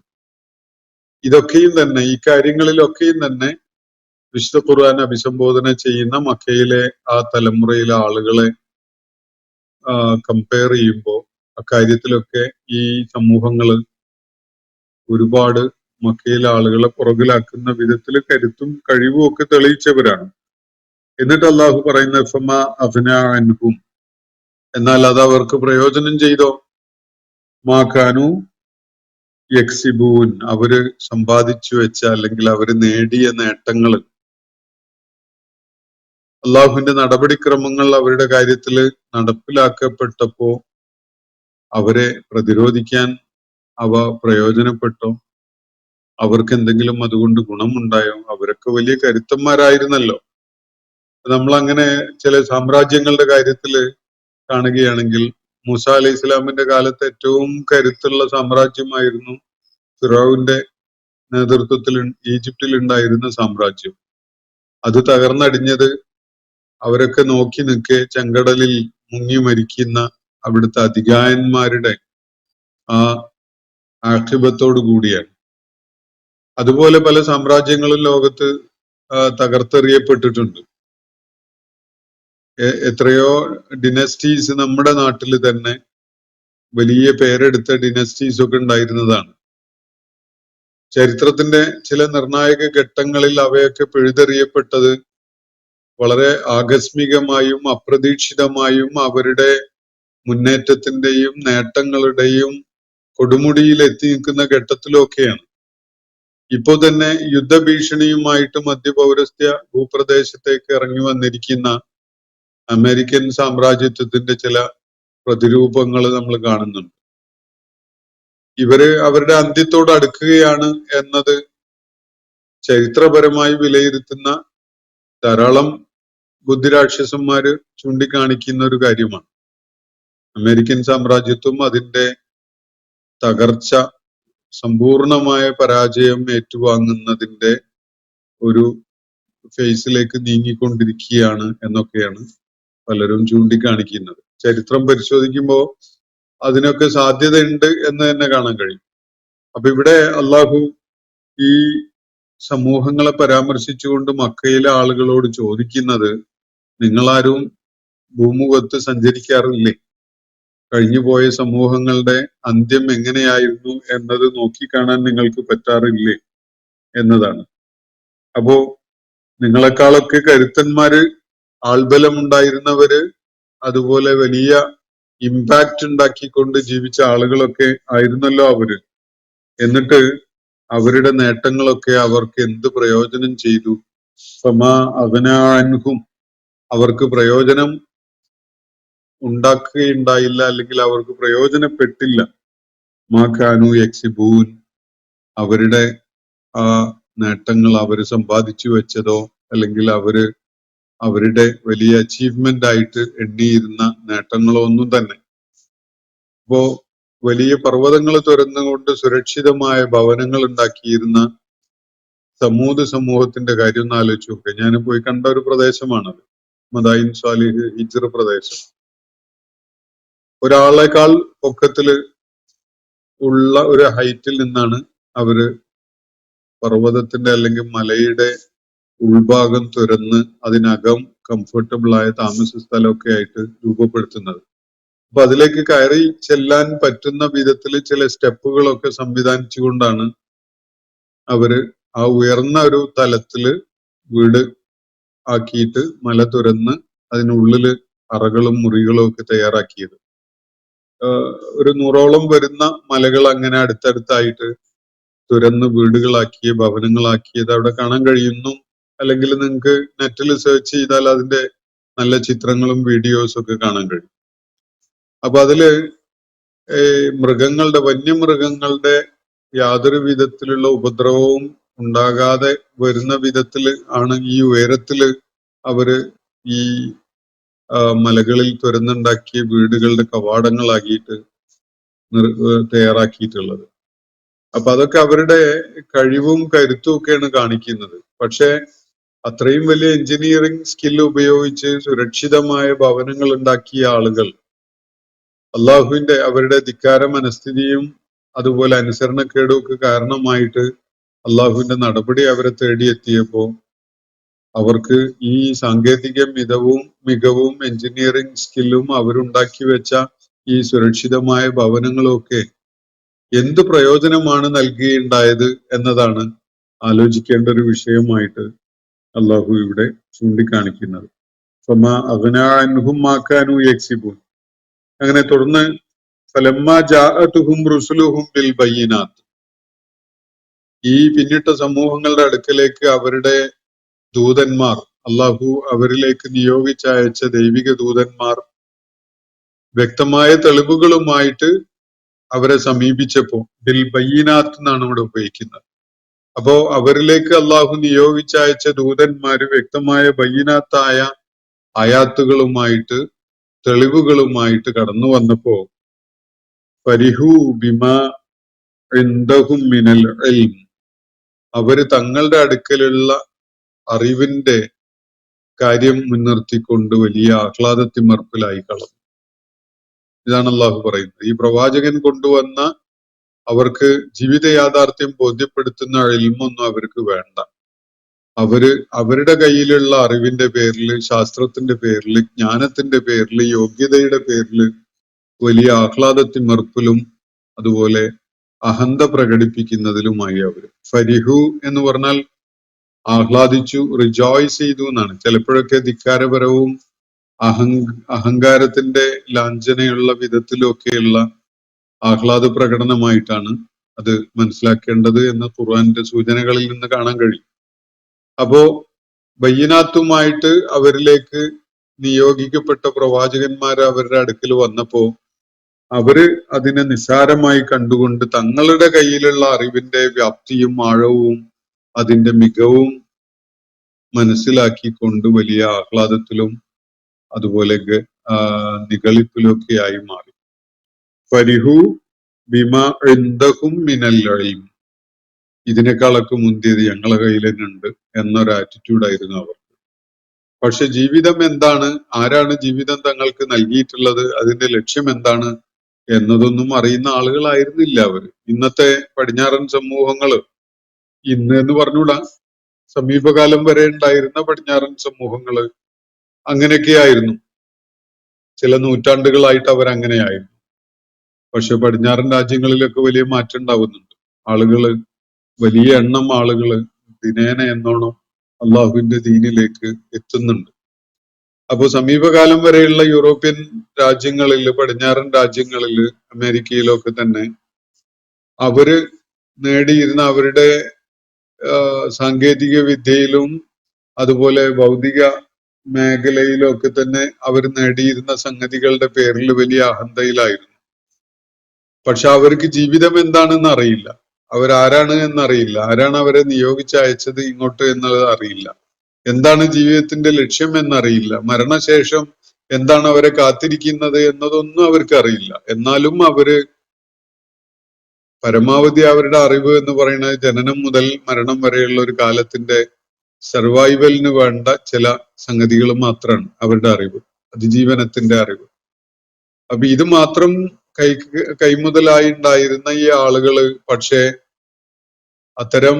D: ഇതൊക്കെയും തന്നെ ഈ കാര്യങ്ങളിലൊക്കെയും തന്നെ വിശുദ്ധ ഖുർആൻ അഭിസംബോധന ചെയ്യുന്ന മക്കയിലെ ആ തലമുറയിലെ ആളുകളെ കമ്പയർ ചെയ്യുമ്പോൾ അക്കാര്യത്തിലൊക്കെ ഈ സമൂഹങ്ങള് ഒരുപാട് മക്കയിലെ ആളുകളെ പുറകിലാക്കുന്ന വിധത്തിൽ കരുത്തും കഴിവും ഒക്കെ തെളിയിച്ചവരാണ്. എന്നിട്ട് അള്ളാഹു പറയുന്ന ഫമാ അഫ്നാ അൻഹും, എന്നാൽ അത് അവർക്ക് പ്രയോജനം ചെയ്തോ? മാക്കാനു യക്സിബൂൻ, അവര് സമ്പാദിച്ചു വെച്ച അല്ലെങ്കിൽ അവര് നേടിയ നേട്ടങ്ങൾ, അള്ളാഹുവിന്റെ നടപടിക്രമങ്ങൾ അവരുടെ കാര്യത്തിൽ നടപ്പിലാക്കപ്പെട്ടപ്പോ അവരെ പ്രതിരോധിക്കാൻ അവ പ്രയോജനപ്പെട്ടോ? അവർക്ക് എന്തെങ്കിലും അതുകൊണ്ട് ഗുണമുണ്ടായോ? അവരൊക്കെ വലിയ കരുത്തന്മാരായിരുന്നല്ലോ. നമ്മൾ അങ്ങനെ ചില സാമ്രാജ്യങ്ങളുടെ കാര്യത്തില് കാണുകയാണെങ്കിൽ മൂസ അലൈഹി ഇസ്ലാമിന്റെ കാലത്ത് ഏറ്റവും കരുത്തുള്ള സാമ്രാജ്യമായിരുന്നു ഫിറോവിന്റെ നേതൃത്വത്തിൽ ഈജിപ്തിൽ ഉണ്ടായിരുന്ന സാമ്രാജ്യം. അത് തകർന്നടിഞ്ഞത് അവരൊക്കെ നോക്കി നിൽക്കെ ചെങ്കടലിൽ മുങ്ങി മരിക്കുന്ന അവിടുത്തെ അധികായന്മാരുടെ ആ ആക്ഷേപത്തോടു കൂടിയാണ്. അതുപോലെ പല സാമ്രാജ്യങ്ങളും ലോകത്ത് തകർത്തെറിയപ്പെട്ടിട്ടുണ്ട്. എത്രയോ ഡിനസ്റ്റീസ് നമ്മുടെ നാട്ടിൽ തന്നെ വലിയ പേരെടുത്ത ഡിനസ്റ്റീസ് ഒക്കെ ഉണ്ടായിരുന്നതാണ്. ചരിത്രത്തിന്റെ ചില നിർണായക ഘട്ടങ്ങളിൽ അവയൊക്കെ പിഴുതെറിയപ്പെട്ടത് വളരെ ആകസ്മികമായും അപ്രതീക്ഷിതമായും അവരുടെ മുന്നേറ്റത്തിന്റെയും നേട്ടങ്ങളുടെയും കൊടുമുടിയിൽ എത്തി നിൽക്കുന്ന ഘട്ടത്തിലൊക്കെയാണ്. ഇപ്പോൾ തന്നെ യുദ്ധഭീഷണിയുമായിട്ട് മധ്യപൗരസ്ത്യ ഭൂപ്രദേശത്തേക്ക് ഇറങ്ങി വന്നിരിക്കുന്ന അമേരിക്കൻ സാമ്രാജ്യത്വത്തിന്റെ ചില പ്രതിരൂപങ്ങൾ നമ്മൾ കാണുന്നുണ്ട്. ഇവര് അവരുടെ അന്ത്യത്തോട് അടുക്കുകയാണ് എന്നത് ചരിത്രപരമായി വിലയിരുത്തുന്ന ധാരാളം ബുദ്ധിരാക്ഷസന്മാര് ചൂണ്ടിക്കാണിക്കുന്ന ഒരു കാര്യമാണ്. അമേരിക്കൻ സാമ്രാജ്യത്വം അതിന്റെ തകർച്ച, സമ്പൂർണമായ പരാജയം ഏറ്റുവാങ്ങുന്നതിന്റെ ഒരു ഫേസിലേക്ക് നീങ്ങിക്കൊണ്ടിരിക്കുകയാണ് എന്നൊക്കെയാണ് പലരും ചൂണ്ടിക്കാണിക്കുന്നത്. ചരിത്രം പരിശോധിക്കുമ്പോൾ അതിനൊക്കെ സാധ്യതയുണ്ട് എന്ന് തന്നെ കാണാൻ കഴിയും. അപ്പൊ ഇവിടെ അള്ളാഹു ഈ സമൂഹങ്ങളെ പരാമർശിച്ചുകൊണ്ട് മക്കയിലെ ആളുകളോട് ചോദിക്കുന്നത്, നിങ്ങളാരും ഭൂമുഖത്ത് സഞ്ചരിക്കാറില്ലേ? കഴിഞ്ഞുപോയ സമൂഹങ്ങളുടെ അന്ത്യം എങ്ങനെയായിരുന്നു എന്നത് നോക്കിക്കാണാൻ നിങ്ങൾക്ക് പറ്റാറില്ലേ എന്നതാണ്. അപ്പോ നിങ്ങളെക്കാളൊക്കെ കരുത്തന്മാര്, ആൾബലം ഉണ്ടായിരുന്നവര്, അതുപോലെ വലിയ ഇമ്പാക്റ്റ് ഉണ്ടാക്കിക്കൊണ്ട് ജീവിച്ച ആളുകളൊക്കെ ആയിരുന്നല്ലോ അവര്. എന്നിട്ട് അവരുടെ നേട്ടങ്ങളൊക്കെ അവർക്ക് എന്ത് പ്രയോജനം ചെയ്തു? ഫമാ അഗ്നാ അൻഹും, അവർക്ക് പ്രയോജനം ഉണ്ടാക്കുകയുണ്ടായില്ല, അല്ലെങ്കിൽ അവർക്ക് പ്രയോജനപ്പെട്ടില്ല. മാ കാനു യക്സിബൂൻ, അവരുടെ ആ നേട്ടങ്ങൾ അവര് സമ്പാദിച്ചു വെച്ചതോ അല്ലെങ്കിൽ അവരുടെ വലിയ അച്ചീവ്മെന്റ് ആയിട്ട് എണ്ണിയിരുന്ന നേട്ടങ്ങളോ ഒന്നും തന്നെ. ഇപ്പോ വലിയ പർവ്വതങ്ങൾ തുരന്നുകൊണ്ട് സുരക്ഷിതമായ ഭവനങ്ങൾ ഉണ്ടാക്കിയിരുന്ന സമൂത് സമൂഹത്തിന്റെ കാര്യം ഒന്ന് ആലോചിച്ച് നോക്കുക. ഞാൻ പോയി കണ്ട ഒരു പ്രദേശമാണത്, മദായിൻ സാലിഹ് ഹിജ്ർ പ്രദേശം. ഒരാളെക്കാൾ പൊക്കത്തില് ഉള്ള ഒരു ഹൈറ്റിൽ നിന്നാണ് അവര് പർവ്വതത്തിന്റെ അല്ലെങ്കിൽ മലയുടെ ഉൾഭാഗം തുരന്ന് അതിനകം കംഫർട്ടബിൾ ആയ താമസ സ്ഥലമൊക്കെ ആയിട്ട് രൂപപ്പെടുത്തുന്നത്. അപ്പൊ അതിലേക്ക് കയറി ചെല്ലാൻ പറ്റുന്ന വിധത്തിൽ ചില സ്റ്റെപ്പുകളൊക്കെ സംവിധാനിച്ചുകൊണ്ടാണ് അവര് ആ ഉയർന്ന ഒരു തലത്തില് വീട് ആക്കിയിട്ട് മല തുരന്ന് അതിനുള്ളില് അറകളും മുറികളും ഒക്കെ തയ്യാറാക്കിയത്. ഒരു 100ഓളം വരുന്ന മലകൾ അങ്ങനെ അടുത്തടുത്തായിട്ട് തുരന്ന് വീടുകളാക്കിയ ഭവനങ്ങളാക്കിയത് അവിടെ കാണാൻ കഴിയുന്നു. അല്ലെങ്കിൽ നിങ്ങൾക്ക് നെറ്റിൽ സെർച്ച് ചെയ്താൽ അതിന്റെ നല്ല ചിത്രങ്ങളും വീഡിയോസും ഒക്കെ കാണാൻ കഴിയും. അപ്പൊ അതില് മൃഗങ്ങളുടെ വന്യമൃഗങ്ങളുടെ യാതൊരു വിധത്തിലുള്ള ഉപദ്രവവും ഉണ്ടാകാതെ വരുന്ന വിധത്തില് ആണ് ഈ ഉയരത്തില് അവര് ഈ മലകളിൽ തുരന്നുണ്ടാക്കിയ വീടുകളുടെ കവാടങ്ങളാക്കിയിട്ട് തയ്യാറാക്കിയിട്ടുള്ളത്. അപ്പൊ അതൊക്കെ അവരുടെ കഴിവും കരുത്തും ഒക്കെയാണ് കാണിക്കുന്നത്. പക്ഷെ അത്രയും വലിയ എഞ്ചിനീയറിംഗ് സ്കില്ല് ഉപയോഗിച്ച് സുരക്ഷിതമായ ഭവനങ്ങൾ ഉണ്ടാക്കിയ ആളുകൾ അള്ളാഹുവിന്റെ അവരുടെ ധിക്കാര മനസ്ഥിതിയും അതുപോലെ അനുസരണക്കേടും ഒക്കെ കാരണമായിട്ട് അള്ളാഹുവിന്റെ നടപടി അവരെ തേടിയെത്തിയപ്പോ അവർക്ക് ഈ സാങ്കേതിക മികവും എഞ്ചിനീയറിംഗ് സ്കില്ലും അവരുണ്ടാക്കി വെച്ച ഈ സുരക്ഷിതമായ ഭവനങ്ങളും ഒക്കെ എന്ത് പ്രയോജനമാണ് നൽകുകയുണ്ടായത് എന്നതാണ് ആലോചിക്കേണ്ട ഒരു വിഷയമായിട്ട് അള്ളാഹു ഇവിടെ ചൂണ്ടിക്കാണിക്കുന്നത്. അങ്ങനെ തുടർന്ന് ഈ പിന്നിട്ട സമൂഹങ്ങളുടെ അടുക്കലേക്ക് അവരുടെ ദൂതന്മാർ, അള്ളാഹു അവരിലേക്ക് നിയോഗിച്ചയച്ച ദൈവിക ദൂതന്മാർ വ്യക്തമായ തെളിവുകളുമായിട്ട് അവരെ സമീപിച്ചപ്പോ ബിൽ ബയ്യിനാത്ത് എന്നാണ് ഇവിടെ ഉപയോഗിക്കുന്നത്. അപ്പോ അവരിലേക്ക് അള്ളാഹു നിയോഗിച്ചയച്ച ദൂതന്മാര് വ്യക്തമായ ബയ്യിനാത്തായ ആയാത്തുകളുമായിട്ട് തെളിവുകളുമായിട്ട് കടന്നു വന്നപ്പോ ഫരിഹു ബിമാ ഇൻദഹും മിനൽ ഇൽം, അവര് തങ്ങളുടെ അടുക്കലുള്ള അറിവിന്റെ കാര്യം മുൻനിർത്തിക്കൊണ്ട് വലിയ ആഹ്ലാദത്തിമർപ്പിലായി കളഞ്ഞു. ഇതാണ് അള്ളാഹു പറയുന്നത്. ഈ പ്രവാചകൻ കൊണ്ടുവന്ന അവർക്ക് ജീവിത യാഥാർത്ഥ്യം ബോധ്യപ്പെടുത്തുന്ന ഇൽമൊന്നും അവർക്ക് വേണ്ട. അവരുടെ കയ്യിലുള്ള അറിവിന്റെ പേരിൽ, ശാസ്ത്രത്തിന്റെ പേരിൽ, ജ്ഞാനത്തിന്റെ പേരിൽ, യോഗ്യതയുടെ പേരിൽ വലിയ ആഹ്ലാദത്തിമർപ്പിലും അതുപോലെ അഹന്ത പ്രകടിപ്പിക്കുന്നതിലുമായി അവർ ഫരിഹു എന്ന് പറഞ്ഞാൽ ആഹ്ലാദിച്ചു, റിജോയ്സ് ചെയ്തു എന്നാണ്. ചിലപ്പോഴൊക്കെ ധിക്കാരപരവും അഹങ്കാരത്തിന്റെ ലാഞ്ചനയുള്ള വിധത്തിലൊക്കെയുള്ള ആഹ്ലാദ പ്രകടനമായിട്ടാണ് അത് മനസ്സിലാക്കേണ്ടത് എന്ന് ഖുർആന്റെ സൂചനകളിൽ നിന്ന് കാണാൻ കഴിയും. അപ്പോ ബയ്യിനാത്തുമായിട്ട് അവരിലേക്ക് നിയോഗിക്കപ്പെട്ട പ്രവാചകന്മാർ അവരുടെ അടുക്കൽ വന്നപ്പോ അവര് അതിനെ നിസ്സാരമായി കണ്ടുകൊണ്ട് തങ്ങളുടെ കയ്യിലുള്ള അറിവിന്റെ വ്യാപ്തിയും ആഴവും അതിന്റെ മികവും മനസ്സിലാക്കിക്കൊണ്ട് വലിയ ആഹ്ലാദത്തിലും അതുപോലെ നിഗളിപ്പിലൊക്കെയായി മാറി. ഫരിഹു ബിമാ ഇൻദഹും മിനൽ ഇൽം, ഇതിനേക്കാളൊക്കെ മുന്തിയത് ഞങ്ങളെ കയ്യിൽ തന്നെ ഉണ്ട് എന്നൊരു ആറ്റിറ്റ്യൂഡായിരുന്നു അവർക്ക്. പക്ഷെ ജീവിതം എന്താണ്, ആരാണ് ജീവിതം തങ്ങൾക്ക് നൽകിയിട്ടുള്ളത്, അതിന്റെ ലക്ഷ്യം എന്താണ് എന്നതൊന്നും അറിയുന്ന ആളുകളായിരുന്നില്ല അവര്. ഇന്നത്തെ പടിഞ്ഞാറൻ സമൂഹങ്ങള്, ഇന്ന് എന്ന് പറഞ്ഞുകൂടാ, സമീപകാലം വരെ ഉണ്ടായിരുന്ന പടിഞ്ഞാറൻ സമൂഹങ്ങള് അങ്ങനെയൊക്കെയായിരുന്നു. ചില നൂറ്റാണ്ടുകളായിട്ട് അവരങ്ങനെയായിരുന്നു. പക്ഷെ പടിഞ്ഞാറൻ രാജ്യങ്ങളിലൊക്കെ വലിയ മാറ്റം ഉണ്ടാവുന്നുണ്ട്. ആളുകള്, വലിയ എണ്ണം ആളുകള് ദിനേന എന്നോണം അള്ളാഹുവിന്റെ ദീനിലേക്ക് എത്തുന്നുണ്ട്. അപ്പൊ സമീപകാലം വരെയുള്ള യൂറോപ്യൻ രാജ്യങ്ങളില്, പടിഞ്ഞാറൻ രാജ്യങ്ങളില്, അമേരിക്കയിലൊക്കെ തന്നെ അവര് നേടിയിരുന്ന അവരുടെ സാങ്കേതിക വിദ്യയിലും അതുപോലെ ഭൗതിക മേഖലയിലൊക്കെ തന്നെ അവർ നേടിയിരുന്ന സംഗതികളുടെ പേരിൽ വലിയ അഹന്തയിലായിരുന്നു. പക്ഷെ അവർക്ക് ജീവിതം എന്താണെന്ന് അറിയില്ല, അവരാരാണ് എന്നറിയില്ല, ആരാണ് അവരെ നിയോഗിച്ചയച്ചത് ഇങ്ങോട്ട് എന്നുള്ളത് അറിയില്ല, എന്താണ് ജീവിതത്തിന്റെ ലക്ഷ്യം എന്നറിയില്ല, മരണശേഷം എന്താണ് അവരെ കാത്തിരിക്കുന്നത് എന്നതൊന്നും അവർക്ക് അറിയില്ല. എന്നാലും അവര് പരമാവധി അവരുടെ അറിവ് എന്ന് പറയുന്നത് ജനനം മുതൽ മരണം വരെയുള്ള ഒരു കാലത്തിന്റെ സർവൈവലിന് വേണ്ട ചില സംഗതികൾ മാത്രമാണ് അവരുടെ അറിവ്, അതിജീവനത്തിന്റെ അറിവ്. അപ്പൊ ഇത് മാത്രം കൈമുതലായി ഉണ്ടായിരുന്ന ഈ ആളുകള് പക്ഷേ അത്തരം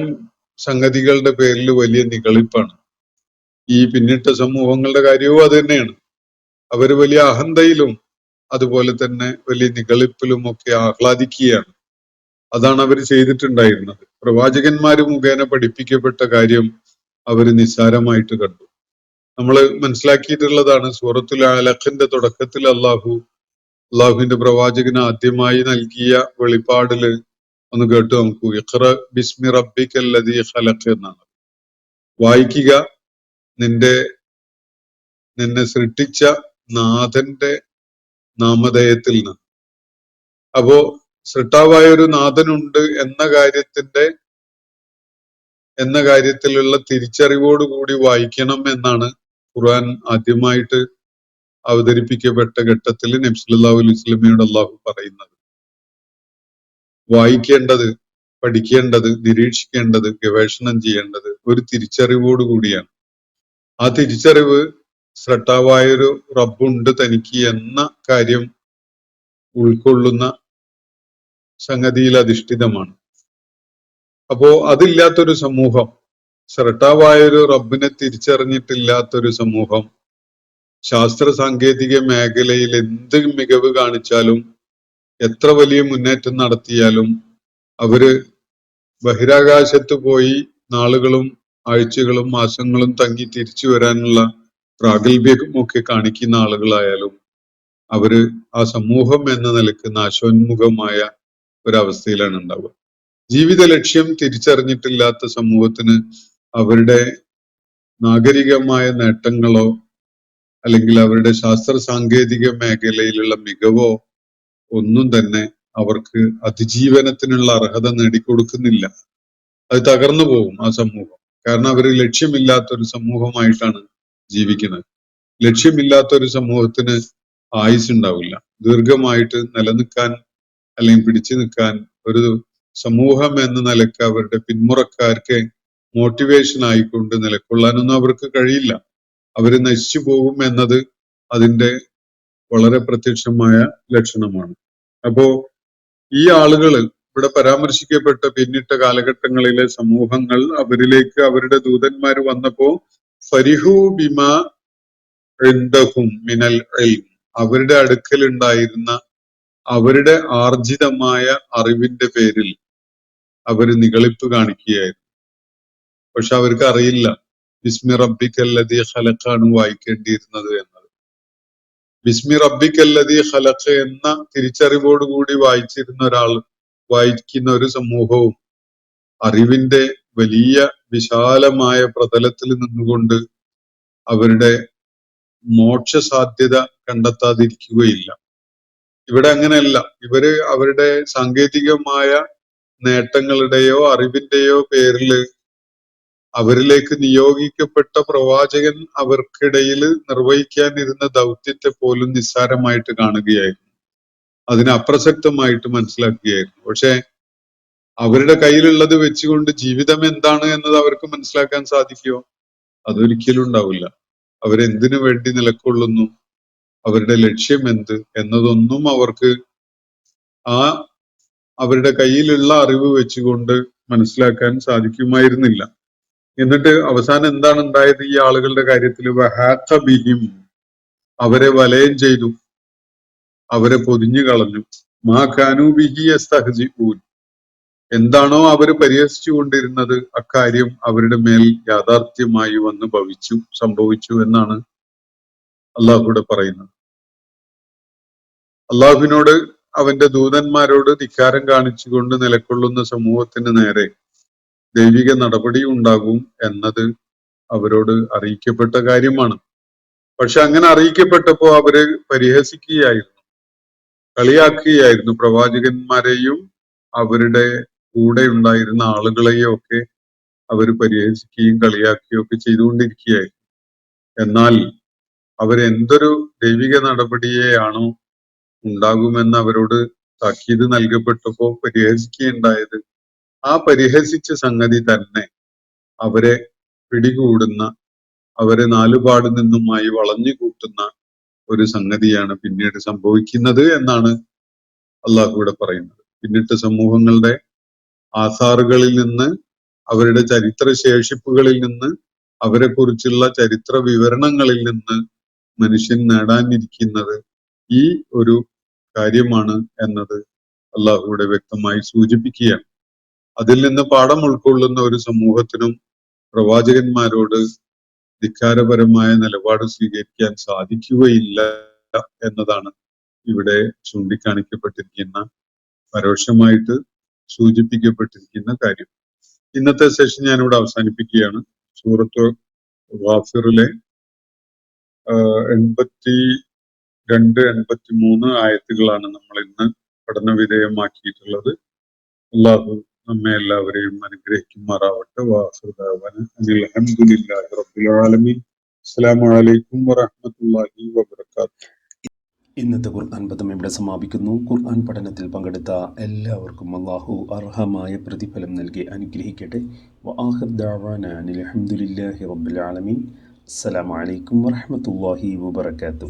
D: സംഗതികളുടെ പേരിൽ വലിയ നിഗളിപ്പാണ്. ഈ പിന്നിട്ട സമൂഹങ്ങളുടെ കാര്യവും അത് തന്നെയാണ്. അവര് വലിയ അഹന്തയിലും അതുപോലെ തന്നെ വലിയ നിഗളിപ്പിലും ഒക്കെ ആഹ്ലാദിക്കുകയാണ്. അതാണ് അവർ ചെയ്തിട്ടുണ്ടായിരുന്നത്. പ്രവാചകന്മാര് മുഖേന പഠിപ്പിക്കപ്പെട്ട കാര്യം അവര് നിസ്സാരമായിട്ട് കണ്ടു. നമ്മൾ മനസ്സിലാക്കിയിട്ടുള്ളതാണ്, സൂറത്തുൽ അലഖിന്റെ തുടക്കത്തിൽ അള്ളാഹുവിന്റെ പ്രവാചകന് ആദ്യമായി നൽകിയ വെളിപ്പാടില് ഒന്ന് കേട്ടു നോക്കൂ. ഇഖ്റ ബിസ്മി റബ്ബിക്കല്ലദീ ഖലഖ് എന്നാണ്. വായിക്കുക നിന്നെ സൃഷ്ടിച്ച നാഥന്റെ നാമധേയത്തിൽ നിന്ന്. അപ്പോ സൃഷ്ടാവായ ഒരു നാഥനുണ്ട് എന്ന കാര്യത്തിലുള്ള തിരിച്ചറിവോടുകൂടി വായിക്കണം എന്നാണ് ഖുർആൻ ആദ്യമായിട്ട് അവതരിപ്പിക്കപ്പെട്ട ഘട്ടത്തിൽ നബി സല്ലല്ലാഹു അലൈഹി വസല്ലമയോട് അള്ളാഹു പറയുന്നത്. വായിക്കേണ്ടത്, പഠിക്കേണ്ടത്, നിരീക്ഷിക്കേണ്ടത്, ഗവേഷണം ചെയ്യേണ്ടത് ഒരു തിരിച്ചറിവോടുകൂടിയാണ്. ആ തിരിച്ചറിവ് സൃഷ്ടാവായൊരു റബ്ബുണ്ട് തനിക്ക് എന്ന കാര്യം ഉൾക്കൊള്ളുന്ന സംഗതിയിൽ അധിഷ്ഠിതമാണ്. അപ്പോ അതില്ലാത്തൊരു സമൂഹം, സൃഷ്ടാവായൊരു റബ്ബിനെ തിരിച്ചറിഞ്ഞിട്ടില്ലാത്തൊരു സമൂഹം ശാസ്ത്ര സാങ്കേതിക മേഖലയിൽ എന്ത് മികവ് കാണിച്ചാലും എത്ര വലിയ മുന്നേറ്റം നടത്തിയാലും അവര് ബഹിരാകാശത്ത് പോയി നാളുകളും ആഴ്ചകളും മാസങ്ങളും തങ്ങി തിരിച്ചു വരാനുള്ള പ്രാഗൽഭ്യമൊക്കെ കാണിക്കുന്ന ആളുകളായാലും അവര് ആ സമൂഹം എന്ന നിലക്ക് നാശോന്മുഖമായ ഒരവസ്ഥയിലാണ് ഉണ്ടാവുക. ജീവിത ലക്ഷ്യം തിരിച്ചറിഞ്ഞിട്ടില്ലാത്ത സമൂഹത്തിന് അവരുടെ നാഗരികമായ നേട്ടങ്ങളോ അല്ലെങ്കിൽ അവരുടെ ശാസ്ത്ര സാങ്കേതിക മേഖലയിലുള്ള മികവോ ഒന്നും തന്നെ അവർക്ക് അതിജീവനത്തിനുള്ള അർഹത നേടിക്കൊടുക്കുന്നില്ല. അത് തകർന്നു പോകും ആ സമൂഹം. കാരണം അവർ ലക്ഷ്യമില്ലാത്തൊരു സമൂഹമായിട്ടാണ് ജീവിക്കുന്നത്. ലക്ഷ്യമില്ലാത്ത ഒരു സമൂഹത്തിന് ആയുസ് ഉണ്ടാവില്ല. ദീർഘമായിട്ട് നിലനിൽക്കാൻ അല്ലെങ്കിൽ പിടിച്ചു നിൽക്കാൻ ഒരു സമൂഹം എന്ന നിലക്ക് അവരുടെ പിന്മുറക്കാർക്ക് മോട്ടിവേഷൻ ആയിക്കൊണ്ട് നിലകൊള്ളാനൊന്നും അവർക്ക് കഴിയില്ല. അവര് നശിച്ചു പോകും എന്നത് അതിന്റെ വളരെ പ്രത്യക്ഷമായ ലക്ഷണമാണ്. അപ്പോ ഈ ആളുകൾ ഇവിടെ പരാമർശിക്കപ്പെട്ട പിന്നിട്ട കാലഘട്ടങ്ങളിലെ സമൂഹങ്ങൾ അവരിലേക്ക് അവരുടെ ദൂതന്മാർ വന്നപ്പോ ഫരിഹു ബിമാ ഇൻദഹും മിനൽ ഇൽം, അവരുടെ അടുക്കൽ ഉണ്ടായിരുന്ന അവരുടെ ആർജിതമായ അറിവിന്റെ പേരിൽ അവര് നിഗളിപ്പ് കാണിക്കുകയായിരുന്നു. പക്ഷെ അവർക്ക് അറിയില്ല ബിസ്മി റബ്ബിക്കല്ലദീ ഖലഖാണ് വായിക്കേണ്ടിയിരുന്നത് എന്നത്. ബിസ്മി റബ്ബിക്കല്ലദീ ഖലഖ് എന്ന തിരിച്ചറിവോടുകൂടി വായിക്കുന്ന ഒരു സമൂഹവും അറിവിന്റെ വലിയ വിശാലമായ പ്രതലത്തിൽ നിന്നുകൊണ്ട് അവരുടെ മോക്ഷ സാധ്യത കണ്ടെത്താതിരിക്കുകയില്ല. ഇവിടെ അങ്ങനെയല്ല. ഇവര് അവരുടെ സാങ്കേതികമായ നേട്ടങ്ങളുടെയോ അറിവിന്റെയോ പേരിൽ അവരിലേക്ക് നിയോഗിക്കപ്പെട്ട പ്രവാചകൻ അവർക്കിടയിൽ നിർവഹിക്കാനിരുന്ന ദൗത്യത്തെ പോലും നിസ്സാരമായിട്ട് കാണുകയായിരുന്നു. അതിനെ അപ്രസക്തമായിട്ട് മനസ്സിലാക്കുകയായിരുന്നു. പക്ഷെ അവരുടെ കയ്യിലുള്ളത് വെച്ചുകൊണ്ട് ജീവിതം എന്താണ് എന്നത് അവർക്ക് മനസ്സിലാക്കാൻ സാധിക്കുമോ? അതൊരിക്കലും ഉണ്ടാവില്ല. അവരെന്തിനു വേണ്ടി നിലകൊള്ളുന്നു, അവരുടെ ലക്ഷ്യം എന്ത് എന്നതൊന്നും അവർക്ക് അവരുടെ കയ്യിലുള്ള അറിവ് വെച്ചുകൊണ്ട് മനസ്സിലാക്കാൻ സാധിക്കുമായിരുന്നില്ല. എന്നിട്ട് അവസാനം എന്താണ് ഉണ്ടായത് ഈ ആളുകളുടെ കാര്യത്തിൽ? വഹാഖ ബിഹിം, അവരെ വലയം ചെയ്തു, അവരെ പൊതിഞ്ഞു കളഞ്ഞു. മാ കാനൂ ബിഹി യസ്തഹ്സിഊൻ, എന്താണോ അവര് പരിഹസിച്ചു കൊണ്ടിരുന്നത് അക്കാര്യം അവരുടെ മേൽ യാഥാർത്ഥ്യമായി വന്ന് സംഭവിച്ചു എന്നാണ് അള്ളാഹുവിടെ പറയുന്നത്. അള്ളാഹുവിനോട് അവന്റെ ദൂതന്മാരോട് ധിക്കാരം കാണിച്ചുകൊണ്ട് നിലകൊള്ളുന്ന സമൂഹത്തിന് നേരെ ദൈവിക നടപടി ഉണ്ടാകും എന്നത് അവരോട് അറിയിക്കപ്പെട്ട കാര്യമാണ്. പക്ഷെ അങ്ങനെ അറിയിക്കപ്പെട്ടപ്പോ അവര് പരിഹസിക്കുകയായിരുന്നു, കളിയാക്കുകയായിരുന്നു. പ്രവാചകന്മാരെയും അവരുടെ കൂടെ ഉണ്ടായിരുന്ന ആളുകളെയും ഒക്കെ അവര് പരിഹസിക്കുകയും കളിയാക്കുകയും ഒക്കെ ചെയ്തുകൊണ്ടിരിക്കുകയായിരുന്നു. എന്നാൽ അവരെന്തൊരു ദൈവിക നടപടിയെയാണോ ഉണ്ടാകുമെന്ന് അവരോട് താക്കീത് നൽകപ്പെട്ടപ്പോ പരിഹസിക്കുകയുണ്ടായത്, ആ പരിഹസിച്ച സംഗതി തന്നെ അവരെ പിടികൂടുന്ന, അവരെ നാലുപാട് നിന്നുമായി വളഞ്ഞു കൂട്ടുന്ന ഒരു സംഗതിയാണ് പിന്നീട് സംഭവിക്കുന്നത് എന്നാണ് അള്ളാഹു ഇവിടെ പറയുന്നത്. പിന്നിട്ട് സമൂഹങ്ങളുടെ ആസാറുകളിൽ നിന്ന്, അവരുടെ ചരിത്ര ശേഷിപ്പുകളിൽ നിന്ന്, അവരെ കുറിച്ചുള്ള ചരിത്ര വിവരണങ്ങളിൽ നിന്ന് മനുഷ്യൻ നേടാനിരിക്കുന്നത് ഈ ഒരു കാര്യമാണ് എന്നത് അള്ളാഹു ഇവിടെ വ്യക്തമായി സൂചിപ്പിക്കുകയാണ്. അതിൽ നിന്ന് പാഠം ഉൾക്കൊള്ളുന്ന ഒരു സമൂഹത്തിനും പ്രവാചകന്മാരോട് ധിക്കാരപരമായ നിലപാട് സ്വീകരിക്കാൻ സാധിക്കുകയില്ല എന്നതാണ് ഇവിടെ ചൂണ്ടിക്കാണിക്കപ്പെട്ടിരിക്കുന്ന, പരോക്ഷമായിട്ട് സൂചിപ്പിക്കപ്പെട്ടിരിക്കുന്ന കാര്യം. ഇന്നത്തെ സെഷൻ ഞാനിവിടെ അവസാനിപ്പിക്കുകയാണ്. സൂറത്ത് ഗാഫിറിലെ 82, 83 ആയത്തുകളാണ് നമ്മൾ ഇന്ന് പഠന വിധേയമാക്കിയിട്ടുള്ളത്. അള്ളാഹു നമ്മെ എല്ലാവരെയും അനുഗ്രഹിക്കുമാറാവട്ടെ. വാഖിറു ദഅവാന അനിൽ ഹംദുലില്ലാഹി റബ്ബിൽ ആലമീൻ. അസ്സലാമു അലൈക്കും വറഹ്മത്തുള്ളാഹി വബറകാതുഹു.
C: ഇന്നത്തെ ഖുർആൻ പദം ഇവിടെ സമാപിക്കുന്നു. ഖുർആൻ പഠനത്തിൽ പങ്കെടുത്ത എല്ലാവർക്കും അള്ളാഹു അർഹമായ പ്രതിഫലം നൽകി അനുഗ്രഹിക്കട്ടെ. വആഖിറു ദഅവാന അനിൽ ഹംദുലില്ലാഹി റബ്ബിൽ ആലമീൻ. അസ്സലാമു അലൈക്കും വറഹ്മത്തുള്ളാഹി വബറകാതുഹു.